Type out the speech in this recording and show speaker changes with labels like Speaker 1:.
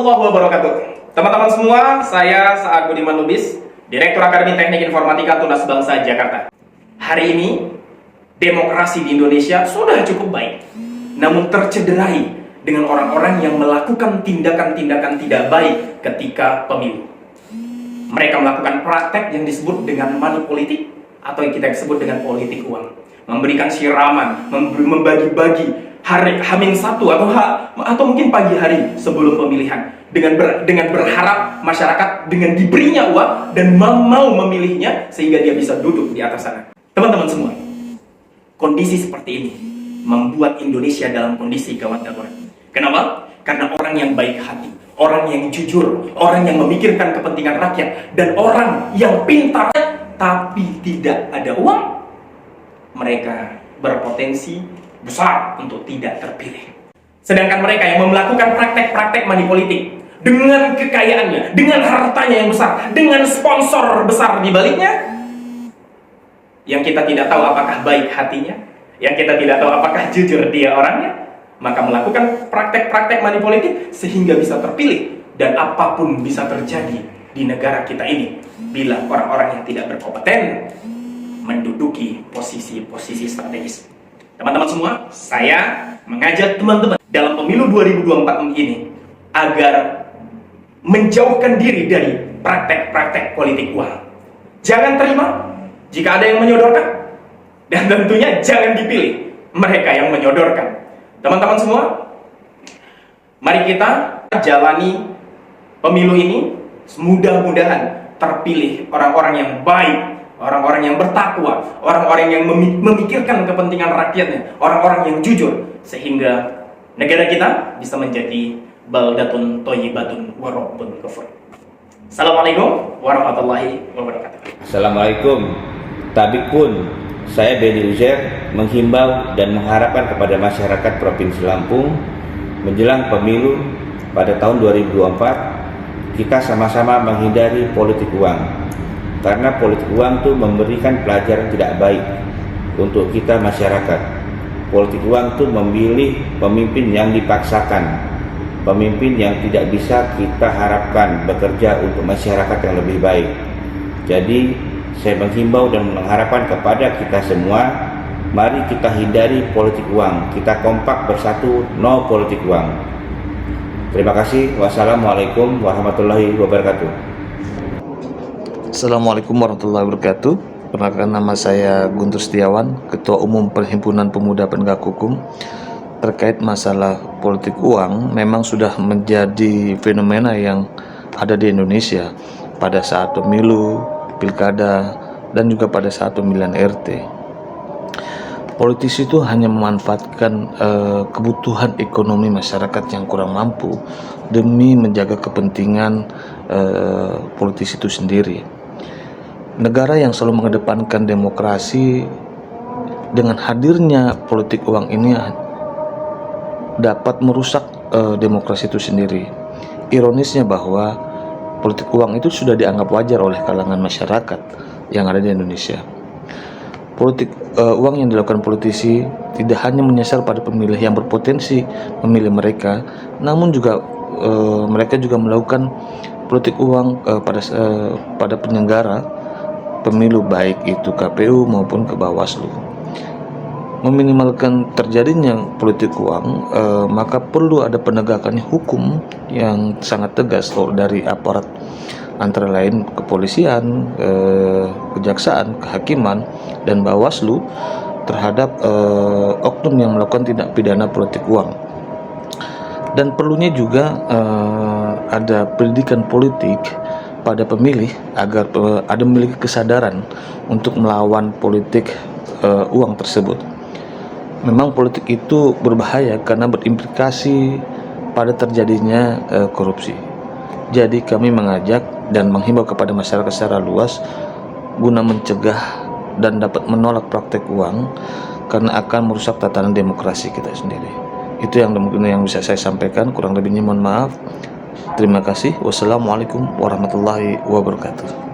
Speaker 1: warahmatullahi wabarakatuh. Teman-teman semua, saya Saad Budiman Lubis, Direktur Akademi Teknik Informatika Tunas Bangsa Jakarta. Hari ini, demokrasi di Indonesia sudah cukup baik, namun tercederai dengan orang-orang yang melakukan tindakan-tindakan tidak baik ketika pemilu. Mereka melakukan praktek yang disebut dengan money politik atau yang kita sebut dengan politik uang, memberikan siraman, membagi-bagi hari H-1 atau mungkin pagi hari sebelum pemilihan dengan berharap masyarakat dengan diberinya uang dan mau memilihnya sehingga dia bisa duduk di atas sana. Teman-teman semua, kondisi seperti ini membuat Indonesia dalam kondisi gawat darurat. Kenapa? Karena orang yang baik hati, orang yang jujur, orang yang memikirkan kepentingan rakyat, dan orang yang pintar tapi tidak ada uang, mereka berpotensi besar untuk tidak terpilih. Sedangkan mereka yang melakukan praktek-praktek money politik dengan kekayaannya, dengan hartanya yang besar, dengan sponsor besar di baliknya, yang kita tidak tahu apakah baik hatinya, yang kita tidak tahu apakah jujur dia orangnya, maka melakukan praktek-praktek money politik sehingga bisa terpilih, dan apapun bisa terjadi di negara kita ini bila orang-orang yang tidak berkompeten menduduki posisi-posisi strategis. Teman-teman semua, saya mengajak teman-teman dalam pemilu 2024 ini agar menjauhkan diri dari praktek-praktek politik uang. Jangan terima jika ada yang menyodorkan, dan tentunya jangan dipilih mereka yang menyodorkan. Teman-teman semua, mari kita jalani pemilu ini, mudah-mudahan terpilih orang-orang yang baik, orang-orang yang bertakwa, orang-orang yang memikirkan kepentingan rakyatnya, orang-orang yang jujur, sehingga negara kita bisa menjadi baldatun thayyibatun wa rabbun ghafur. Assalamualaikum warahmatullahi wabarakatuh.
Speaker 2: Assalamualaikum. Tabikun, saya Benny Uzair menghimbau dan mengharapkan kepada masyarakat Provinsi Lampung menjelang pemilu pada tahun 2024, kita sama-sama menghindari politik uang. Karena politik uang itu memberikan pelajaran tidak baik untuk kita masyarakat. Politik uang itu memilih pemimpin yang dipaksakan, pemimpin yang tidak bisa kita harapkan bekerja untuk masyarakat yang lebih baik. Jadi saya menghimbau dan mengharapkan kepada kita semua, mari kita hindari politik uang. Kita kompak bersatu, no politik uang. Terima kasih. Wassalamualaikum warahmatullahi wabarakatuh.
Speaker 3: Assalamualaikum warahmatullahi wabarakatuh. Perkenalkan, nama saya Guntur Setiawan, Ketua Umum Perhimpunan Pemuda Penegak Hukum. Terkait masalah politik uang, memang sudah menjadi fenomena yang ada di Indonesia pada saat pemilu, pilkada, dan juga pada saat pemilihan RT. Politisi itu hanya memanfaatkan kebutuhan ekonomi masyarakat yang kurang mampu demi menjaga kepentingan politisi itu sendiri. Negara yang selalu mengedepankan demokrasi, dengan hadirnya politik uang ini dapat merusak demokrasi itu sendiri. Ironisnya bahwa politik uang itu sudah dianggap wajar oleh kalangan masyarakat yang ada di Indonesia. Politik uang yang dilakukan politisi tidak hanya menyasar pada pemilih yang berpotensi memilih mereka, namun juga mereka juga melakukan politik uang pada penyelenggara pemilu, baik itu KPU maupun ke Bawaslu. Meminimalkan terjadinya politik uang, maka perlu ada penegakan hukum yang sangat tegas dari aparat, antara lain kepolisian, kejaksaan, kehakiman, dan Bawaslu terhadap oknum yang melakukan tindak pidana politik uang. Dan perlunya juga ada pendidikan politik pada pemilih agar ada memiliki kesadaran untuk melawan politik uang tersebut. Memang politik itu berbahaya karena berimplikasi pada terjadinya korupsi. Jadi kami mengajak dan menghimbau kepada masyarakat secara luas guna mencegah dan dapat menolak praktek uang karena akan merusak tatanan demokrasi kita sendiri. Itu yang mungkin yang bisa saya sampaikan, kurang lebihnya mohon maaf. Terima kasih. Wassalamualaikum warahmatullahi wabarakatuh.